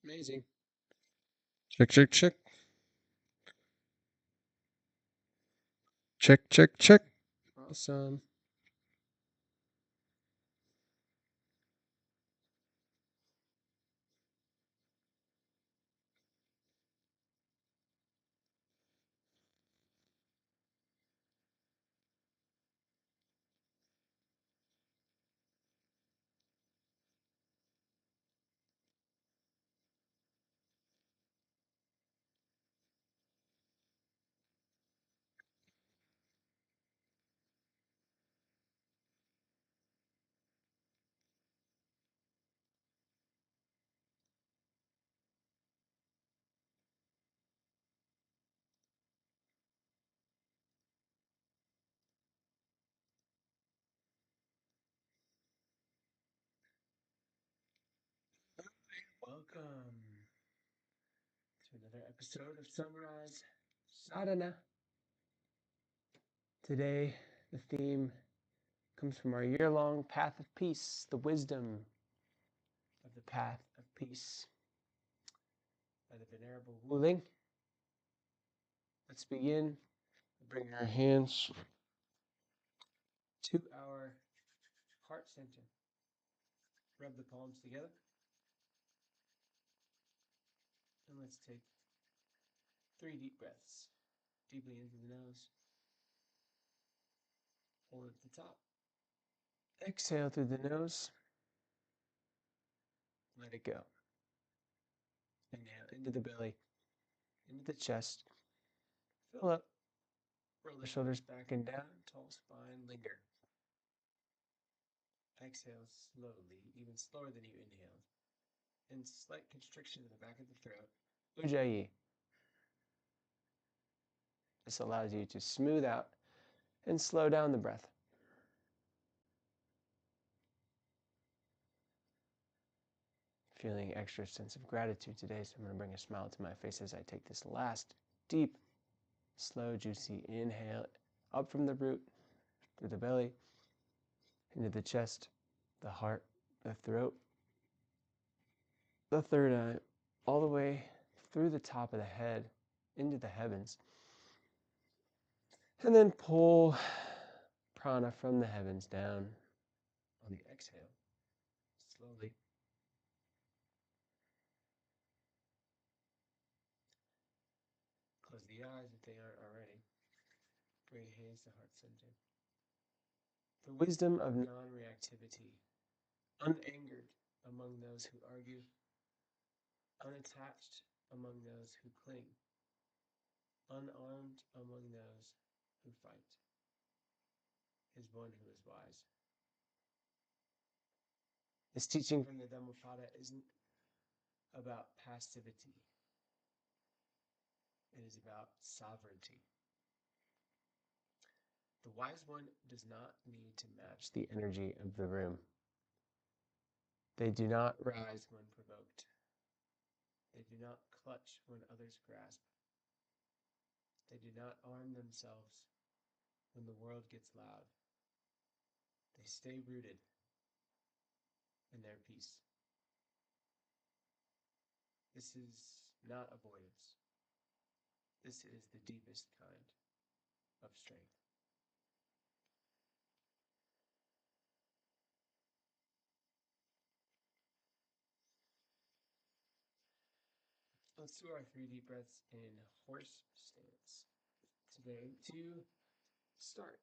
Amazing. Check, check, check. Check, check, check. Awesome. Welcome to another episode of Sunrise Sadhana. Today, the theme comes from our year-long Path of Peace, the wisdom of the Path of Peace by the Venerable Wu Ling. Let's begin. Bring our hands to our heart center. Rub the palms together. And let's take 3 deep breaths. Deeply into the nose. Hold at the top. Exhale through the nose. Let it go. Inhale into the belly, into the chest. Fill up. Roll the shoulders back and down. Tall spine. Linger. Exhale slowly, even slower than you inhaled. And slight constriction in the back of the throat. Ujjayi. This allows you to smooth out and slow down the breath. Feeling extra sense of gratitude today, so I'm going to bring a smile to my face as I take this last deep, slow, juicy inhale up from the root, through the belly, into the chest, the heart, the throat, the third eye, all the way through the top of the head, into the heavens. And then pull prana from the heavens down on the exhale, slowly. Close the eyes if they aren't already. Bring hands to heart center. The wisdom of non-reactivity. Unangered among those who argue. Unattached among those who cling. Unarmed among those who fight. Is one who is wise. This teaching from the Dhammapada isn't about passivity. It is about sovereignty. The wise one does not need to match the energy of the room. They do not rise when provoked. They do not clutch when others grasp. They do not arm themselves when the world gets loud. They stay rooted in their peace. This is not avoidance. This is the deepest kind of strength. Let's do our 3 deep breaths in horse stance today to start.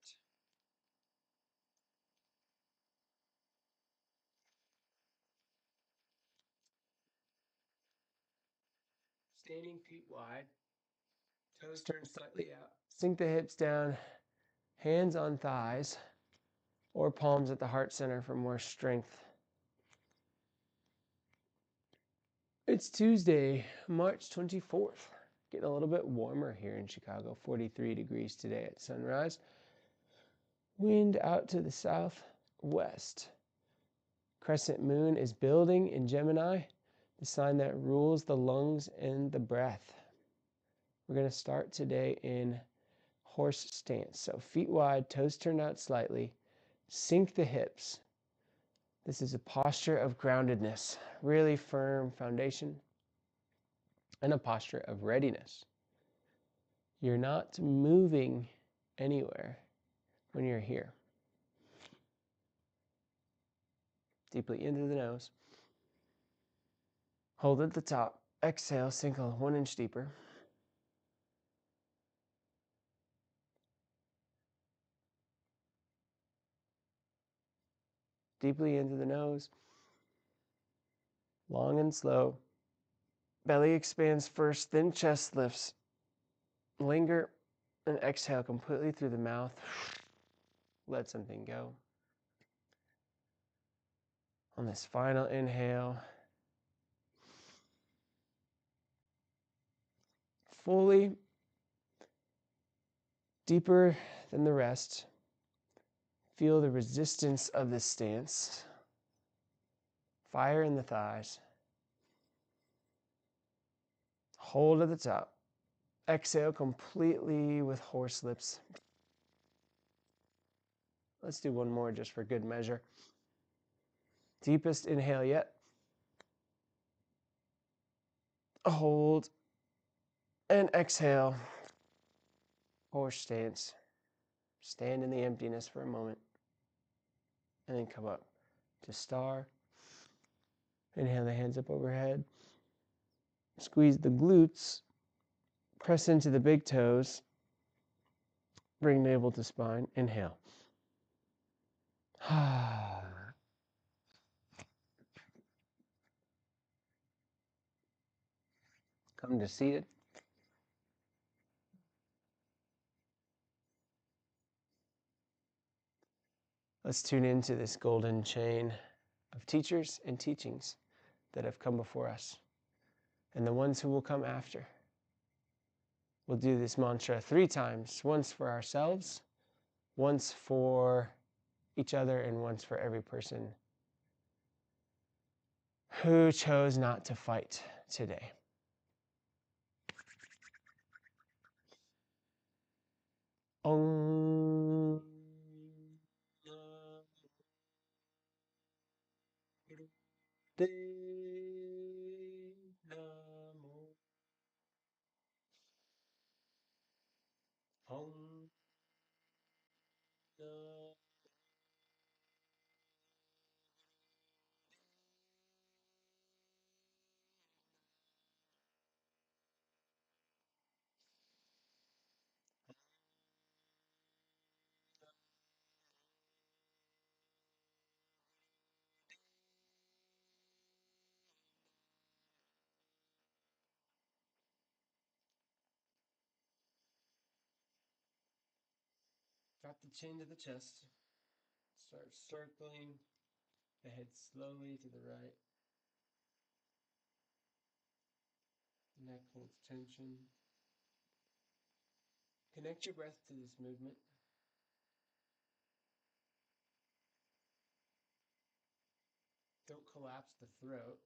Standing feet wide, toes turned slightly out. Sink the hips down, hands on thighs, or palms at the heart center for more strength. It's Tuesday, March 24th. Getting a little bit warmer here in Chicago, 43 degrees today at sunrise. Wind out to the southwest. Crescent moon is building in Gemini, the sign that rules the lungs and the breath. We're going to start today in horse stance. So feet wide, toes turned out slightly. Sink the hips. This is a posture of groundedness, really firm foundation. and a posture of readiness. You're not moving anywhere when you're here. Deeply into the nose. Hold at the top. Exhale, sink 1 inch deeper. Deeply into the nose. Long and slow. Belly expands first, then chest lifts. Linger and exhale completely through the mouth. Let something go. On this final inhale, fully, deeper than the rest, feel the resistance of this stance. Fire in the thighs. Hold at the top. Exhale completely with horse lips. Let's do one more just for good measure. Deepest inhale yet. Hold and exhale. Horse stance. Stand in the emptiness for a moment. And then come up to star. Inhale the hands up overhead. Squeeze the glutes. Press into the big toes. Bring navel to spine. Inhale. Come to seated. Let's tune into this golden chain of teachers and teachings that have come before us and the ones who will come after. We'll do this mantra 3 times, once for ourselves, once for each other, and once for every person who chose not to fight today. Om De Namo. Om Namo. Drop the chin to the chest. Start circling the head slowly to the right. Neck holds tension. Connect your breath to this movement. Don't collapse the throat.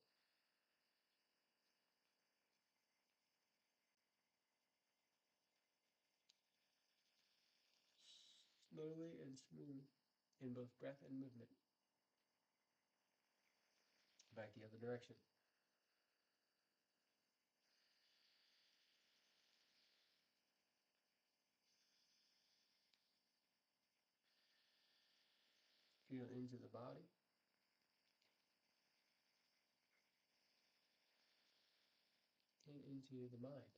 Slowly and smooth in both breath and movement. Back the other direction. Feel into the body. And into the mind.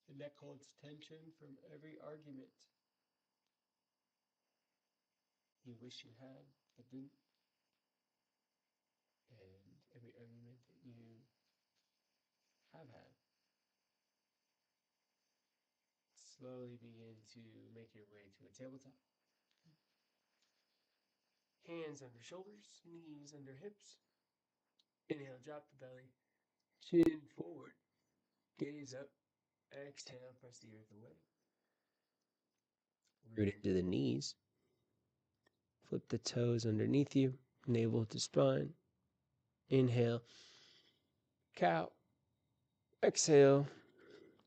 The neck holds tension from every argument you wish you had, but didn't. And every argument that you have had. Slowly begin to make your way to a tabletop. Hands under shoulders, knees under hips. Inhale, drop the belly. Chin forward. Gaze up. Exhale, press the earth away. Root into the knees. Flip the toes underneath you. Navel to spine. Inhale. cow. Exhale,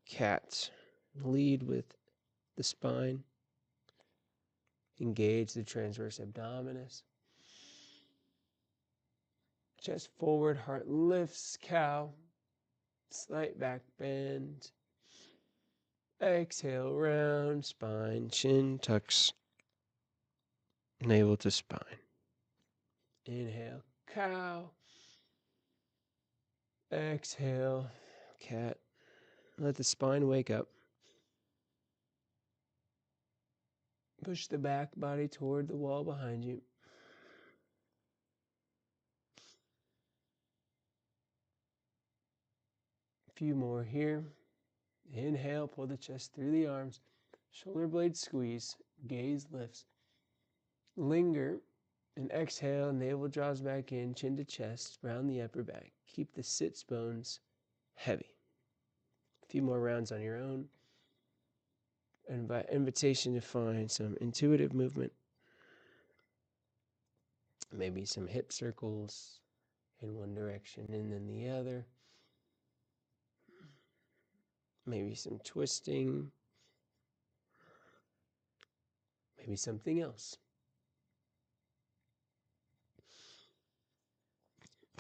cat. Lead with the spine. Engage the transverse abdominis. Chest forward, heart lifts, cow. Slight back bend. Exhale, round spine, chin tucks, navel to spine. Inhale, cow. Exhale, cat. Let the spine wake up. Push the back body toward the wall behind you. A few more here. Inhale, pull the chest through the arms. Shoulder blades squeeze. Gaze lifts. Linger. And exhale, navel draws back in, chin to chest, round the upper back. Keep the sits bones heavy. A few more rounds on your own. Invitation to find some intuitive movement. Maybe some hip circles in one direction and then the other. Maybe some twisting. Maybe something else.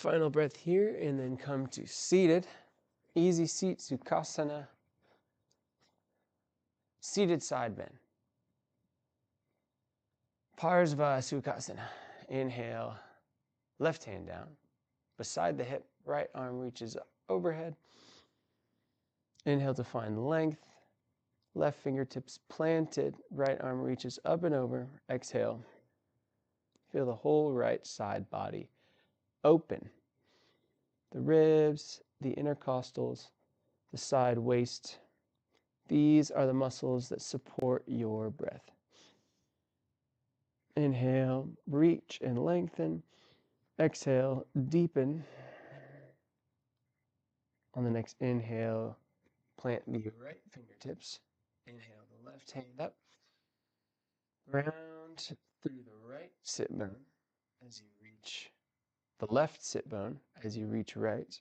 Final breath here, and then come to seated. Easy seat, Sukhasana. Seated side bend. Parsva Sukhasana. Inhale, left hand down. Beside the hip, right arm reaches overhead. Inhale to find length. Left fingertips planted, right arm reaches up and over. Exhale. Feel the whole right side body open. The ribs, the intercostals, the side waist. These are the muscles that support your breath. Inhale, reach and lengthen. Exhale, deepen. On the next inhale, plant the right fingertips. Inhale the left hand up. Round through the right sit bone as you reach the left sit bone as you reach right.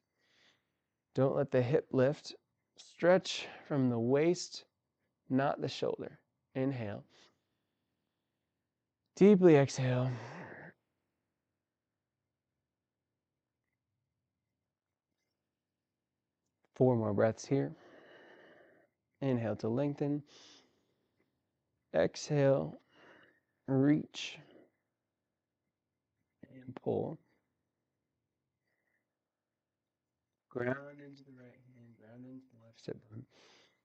Don't let the hip lift. Stretch from the waist, not the shoulder. Inhale. Deeply exhale. Four more breaths here. Inhale to lengthen. Exhale, reach, and pull. Ground into the right hand, ground into the left sit bone.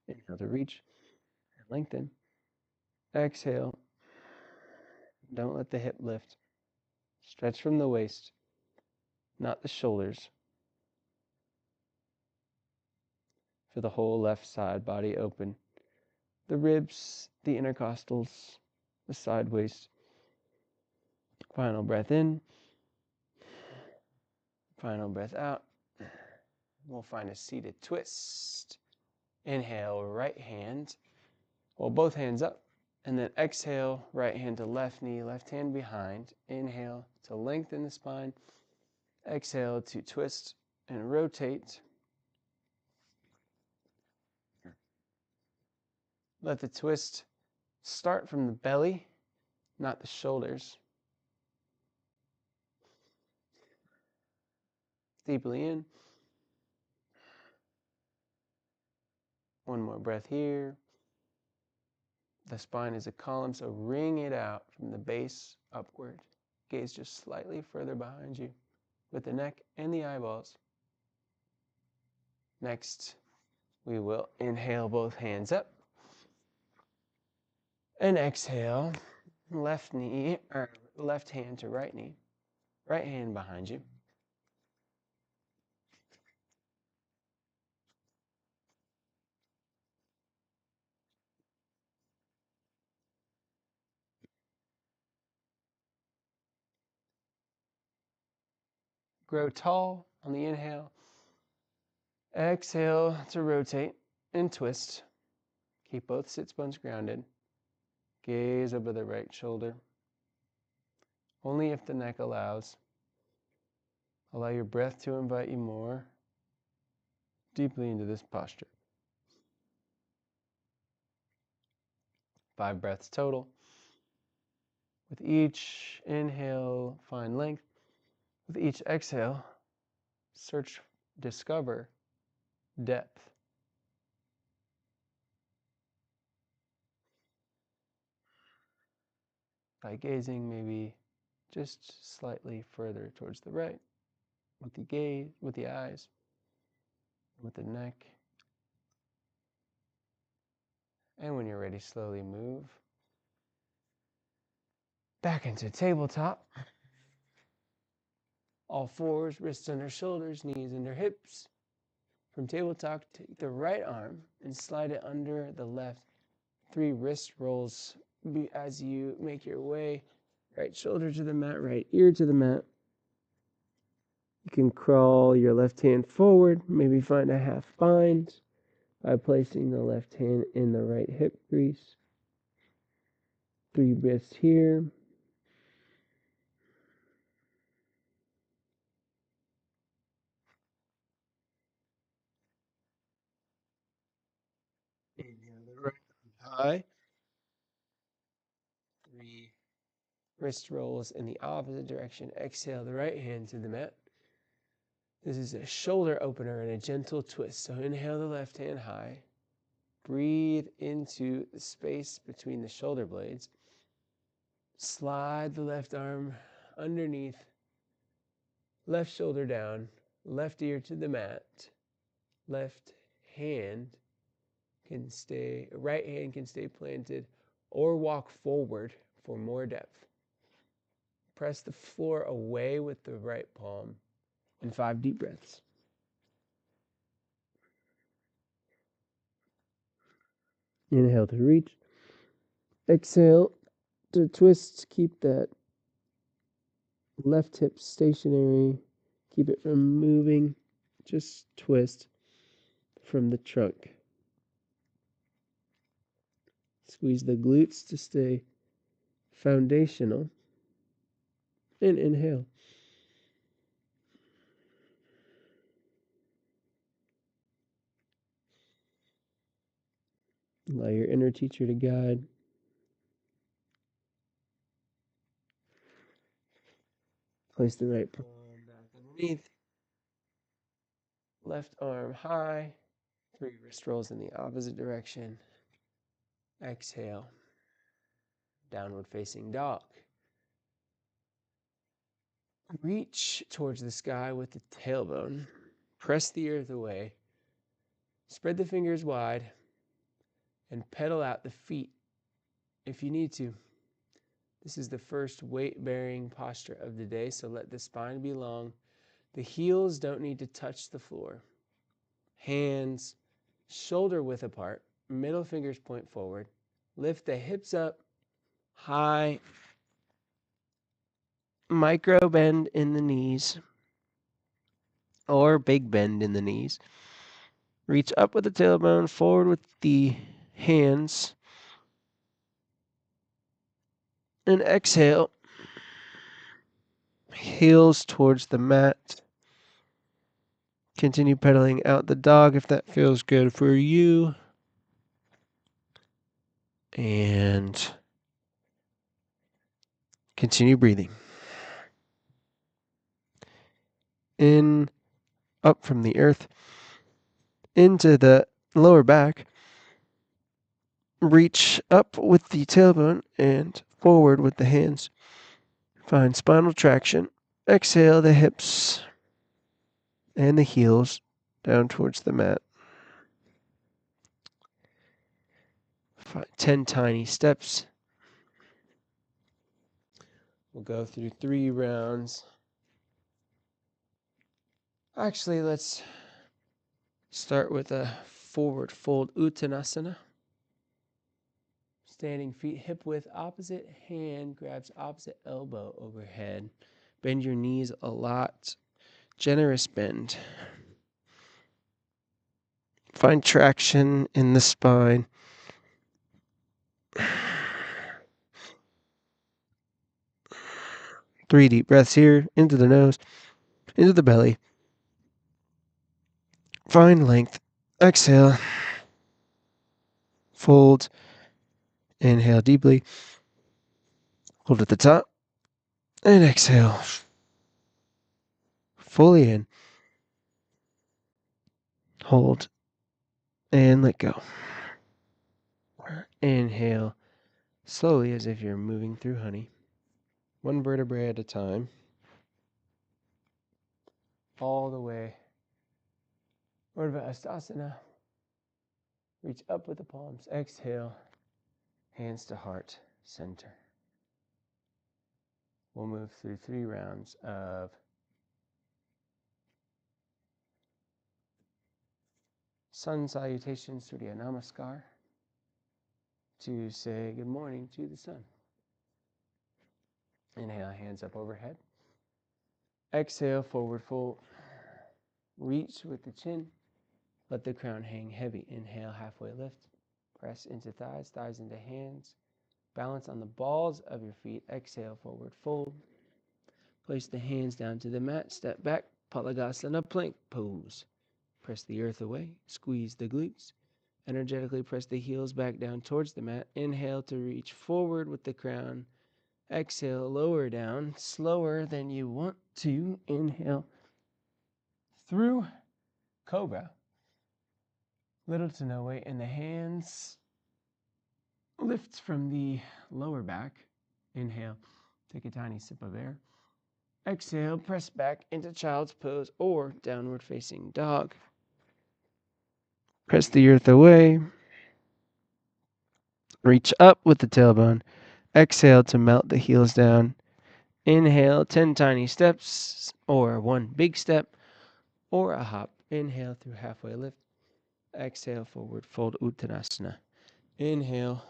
Inhale to reach and lengthen. Exhale. Don't let the hip lift. Stretch from the waist, not the shoulders. For the whole left side body open. The ribs, the intercostals, the side waist. Final breath in. Final breath out. We'll find a seated twist. Inhale, right hand. Well, both hands up. And then exhale, right hand to left knee, left hand behind. Inhale to lengthen the spine. Exhale to twist and rotate. Let the twist start from the belly, not the shoulders. Deeply in. One more breath here. The spine is a column, so ring it out from the base upward. Gaze just slightly further behind you with the neck and the eyeballs. Next, we will inhale both hands up. And exhale, left knee, or left hand to right knee. Right hand behind you. Grow tall on the inhale. Exhale to rotate and twist. Keep both sits bones grounded. Gaze over the right shoulder. Only if the neck allows. Allow your breath to invite you more. deeply into this posture. 5 breaths total. With each inhale, find length. With each exhale, discover depth. By gazing maybe just slightly further towards the right, with the gaze, with the eyes, with the neck. And when you're ready, slowly move back into tabletop. All fours, wrists under shoulders, knees under hips. From tabletop, take the right arm and slide it under the left. 3 wrist rolls as you make your way. Right shoulder to the mat, right ear to the mat. You can crawl your left hand forward, maybe find a half bind by placing the left hand in the right hip crease. 3 breaths here. Inhale the right high. 3 wrist rolls in the opposite direction. Exhale the right hand to the mat. This is a shoulder opener and a gentle twist. So inhale the left hand high. Breathe into the space between the shoulder blades. Slide the left arm underneath, left shoulder down, left ear to the mat. Left hand can stay, right hand can stay planted or walk forward for more depth. Press the floor away with the right palm and 5 deep breaths. Inhale to reach. Exhale to twist. Keep that left hip stationary. Keep it from moving. Just twist from the trunk. Squeeze the glutes to stay foundational. And inhale. Allow your inner teacher to guide. Place the right palm back underneath. Left arm high. 3 wrist rolls in the opposite direction. Exhale. Downward facing dog. Reach towards the sky with the tailbone. Press the earth away. Spread the fingers wide and pedal out the feet if you need to. This is the first weight-bearing posture of the day, so let the spine be long. The heels don't need to touch the floor. Hands shoulder width apart. Middle fingers point forward. Lift the hips up high. Micro bend in the knees or big bend in the knees. Reach up with the tailbone, forward with the hands. And exhale. Heels towards the mat. Continue pedaling out the dog if that feels good for you. And continue breathing. In, up from the earth, into the lower back. Reach up with the tailbone and forward with the hands. Find spinal traction. Exhale the hips and the heels down towards the mat. 10 tiny steps. We'll go through 3 rounds. Actually, let's start with a forward fold Uttanasana. Standing feet hip width opposite, hand grabs opposite elbow overhead. Bend your knees a lot. Generous bend. Find traction in the spine. 3 deep breaths here, into the nose, into the belly. Find length. Exhale. Fold. Inhale deeply. Hold at the top. And exhale. Fully in. Hold. And let go. Inhale slowly as if you're moving through honey. One vertebrae at a time. All the way. Urdhva Hastasana. Reach up with the palms. Exhale. Hands to heart. Center. We'll move through 3 rounds of sun salutations, Surya Namaskar, to say good morning to the sun. Inhale, hands up overhead. Exhale, forward fold. Reach with the chin. Let the crown hang heavy. Inhale, halfway lift. Press into thighs, thighs into hands. Balance on the balls of your feet. Exhale, forward fold. Place the hands down to the mat. Step back. Palagasana plank pose. Press the earth away. Squeeze the glutes. Energetically press the heels back down towards the mat. Inhale to reach forward with the crown. Exhale, lower down, slower than you want to. Inhale through cobra. Little to no weight in the hands. Lift from the lower back. Inhale, take a tiny sip of air. Exhale, press back into child's pose or downward facing dog. Press the earth away. Reach up with the tailbone. Exhale to melt the heels down. Inhale, 10 tiny steps, or 1 big step, or a hop. Inhale through halfway lift. Exhale, forward fold, Uttanasana. Inhale.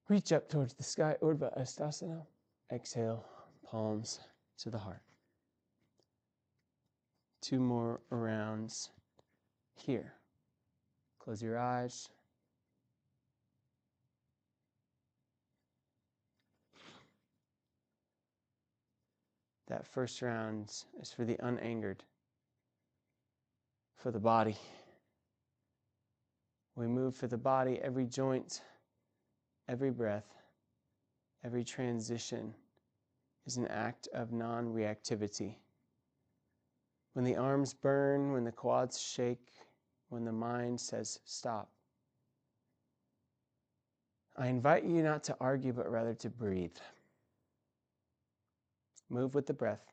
Reach up towards the sky, Urdhva Hastasana. Exhale, palms to the heart. 2 more rounds here. Close your eyes. That first round is for the unangered, for the body. We move for the body, every joint, every breath, every transition is an act of non-reactivity. When the arms burn, when the quads shake, when the mind says stop, I invite you not to argue, but rather to breathe. Move with the breath.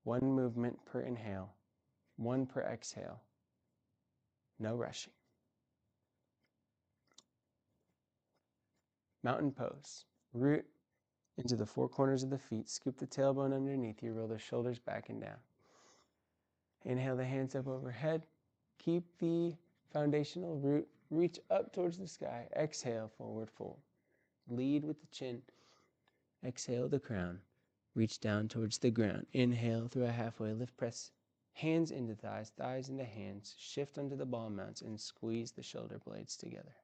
1 movement per inhale, 1 per exhale. No rushing. Mountain pose. Root into the 4 corners of the feet. Scoop the tailbone underneath you. Roll the shoulders back and down. Inhale the hands up overhead. Keep the foundational root. Reach up towards the sky. Exhale, forward fold. Lead with the chin. Exhale the crown. Reach down towards the ground. Inhale through a halfway lift. Press hands into thighs, thighs into hands. Shift onto the ball mounts and squeeze the shoulder blades together.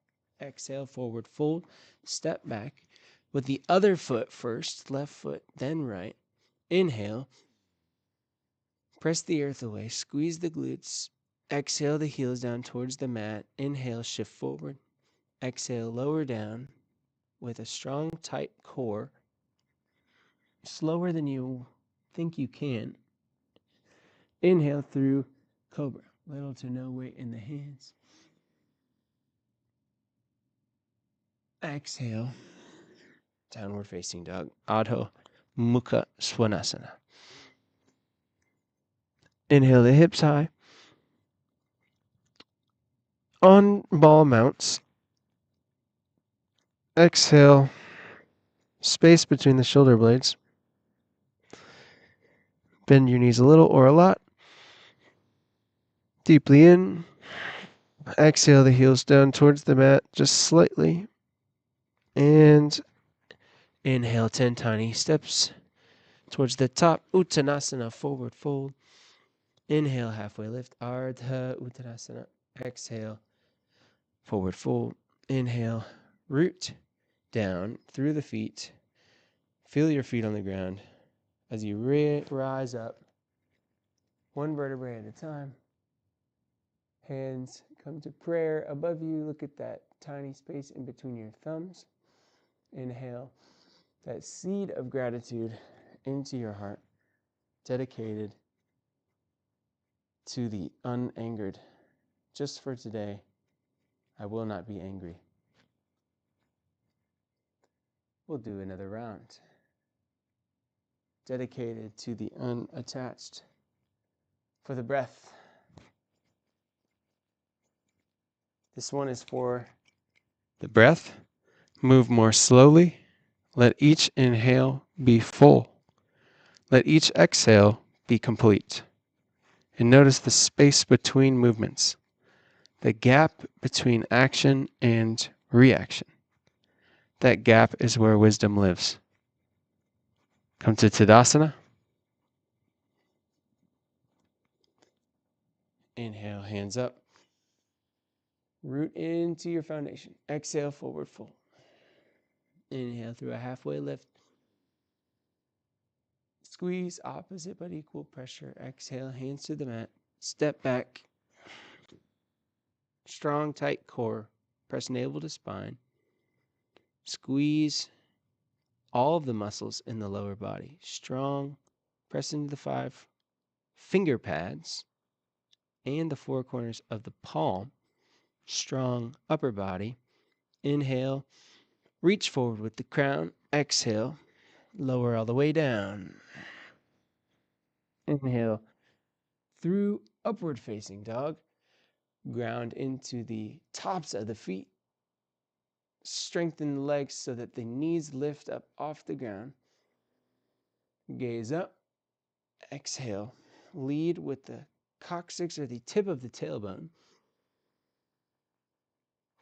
Exhale, forward fold. Step back with the other foot first. Left foot, then right. Inhale. Press the earth away. Squeeze the glutes. Exhale the heels down towards the mat. Inhale, shift forward. Exhale, lower down with a strong, tight core. Slower than you think you can. Inhale through cobra. Little to no weight in the hands. Exhale. Downward facing dog. Adho Mukha Svanasana. Inhale the hips high. On ball mounts. Exhale. Space between the shoulder blades. Bend your knees a little or a lot. Deeply in. Exhale the heels down towards the mat just slightly. And inhale 10 tiny steps towards the top. Uttanasana, forward fold. Inhale, halfway lift. Ardha Uttanasana. Exhale, forward fold. Inhale, root down through the feet. Feel your feet on the ground as you rise up. one vertebrae at a time. Hands come to prayer above you. Look at that tiny space in between your thumbs. Inhale that seed of gratitude into your heart, dedicated to the unangered. Just for today, I will not be angry. We'll do another round. Dedicated to the unattached. For the breath. This one is for the breath. Move more slowly. Let each inhale be full. Let each exhale be complete. And notice the space between movements, the gap between action and reaction. That gap is where wisdom lives. Come to Tadasana. Inhale, hands up. Root into your foundation. Exhale, forward fold. Inhale through a halfway lift. Squeeze opposite but equal pressure. Exhale, hands to the mat. Step back. Strong, tight core. Press navel to spine. Squeeze all of the muscles in the lower body. Strong. Press into the 5 finger pads and the 4 corners of the palm. Strong upper body. Inhale. Reach forward with the crown. Exhale. Lower all the way down. Inhale. Through upward facing dog. Ground into the tops of the feet. Strengthen the legs so that the knees lift up off the ground. Gaze up. Exhale. Lead with the coccyx or the tip of the tailbone.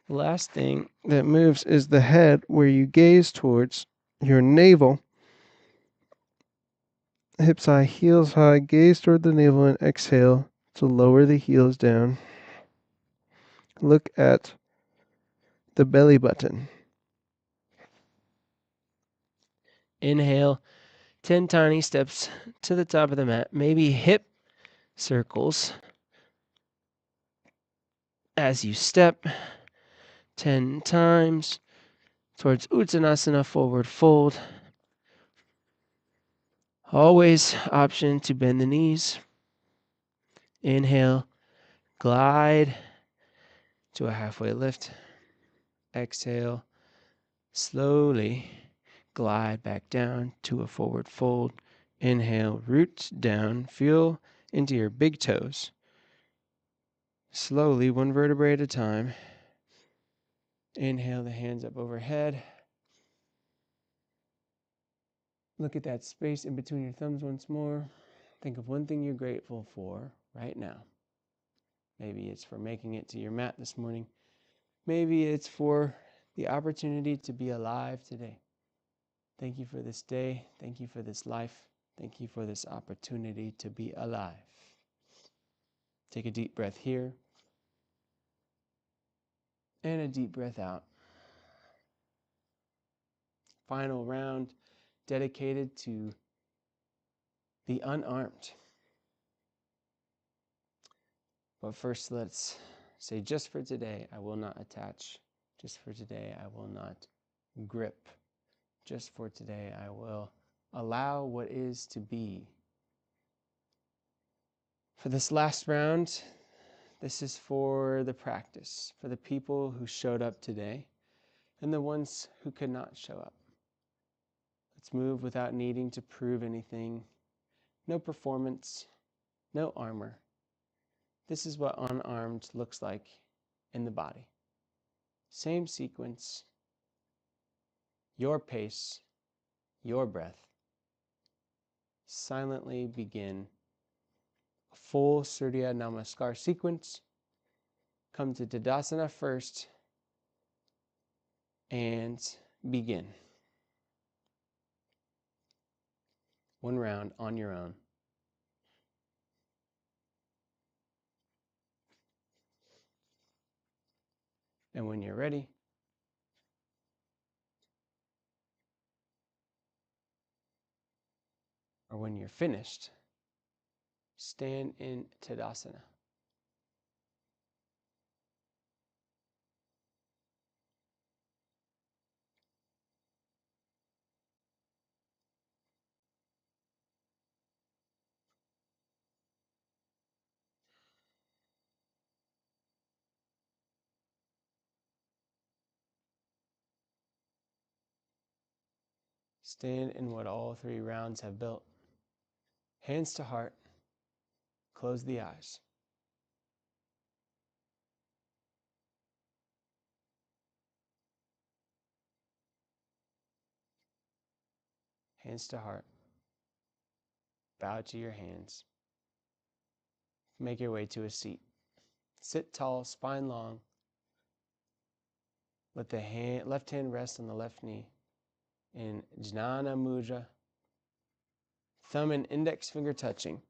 The last thing that moves is the head, where you gaze towards your navel. Hips high, heels high. Gaze toward the navel and exhale to lower the heels down. Look at the belly button. Inhale, 10 tiny steps to the top of the mat. Maybe hip circles as you step 10 times towards Uttanasana, forward fold. Always option to bend the knees. Inhale, glide to a halfway lift. Exhale, slowly glide back down to a forward fold. Inhale, root down, feel into your big toes. Slowly, one vertebrae at a time. Inhale the hands up overhead. Look at that space in between your thumbs once more. Think of one thing you're grateful for right now. Maybe it's for making it to your mat this morning. Maybe it's for the opportunity to be alive today. Thank you for this day. Thank you for this life. Thank you for this opportunity to be alive. Take a deep breath here. And a deep breath out. Final round dedicated to the unarmed. But first, let's say, just for today, I will not attach. Just for today, I will not grip. Just for today, I will allow what is to be. For this last round, this is for the practice, for the people who showed up today and the ones who could not show up. Let's move without needing to prove anything. No performance, no armor. This is what unarmed looks like in the body. Same sequence, your pace, your breath. Silently begin a full Surya Namaskar sequence. Come to Tadasana first and begin. One round on your own. And when you're ready, or when you're finished, Stand in Tadasana. Stand in what all three rounds have built. Hands to heart. Close the eyes. Hands to heart. Bow to your hands. Make your way to a seat. Sit tall, spine long. Let the left hand rest on the left knee in Jnana Mudra. Thumb and index finger touching.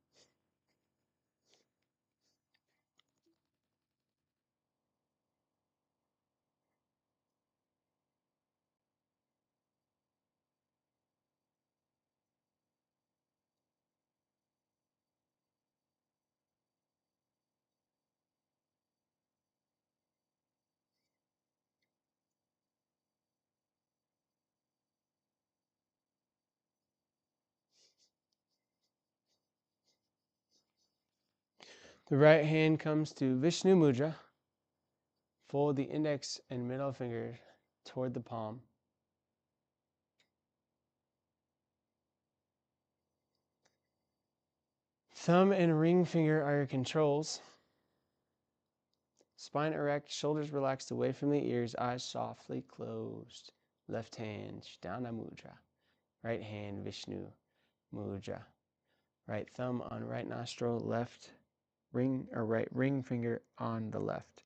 The right hand comes to Vishnu Mudra. Fold the index and middle finger toward the palm. Thumb and ring finger are your controls. Spine erect, shoulders relaxed away from the ears, eyes softly closed. Left hand, Sthana Mudra. Right hand, Vishnu Mudra. Right thumb on right nostril, left ring or right ring finger on the left.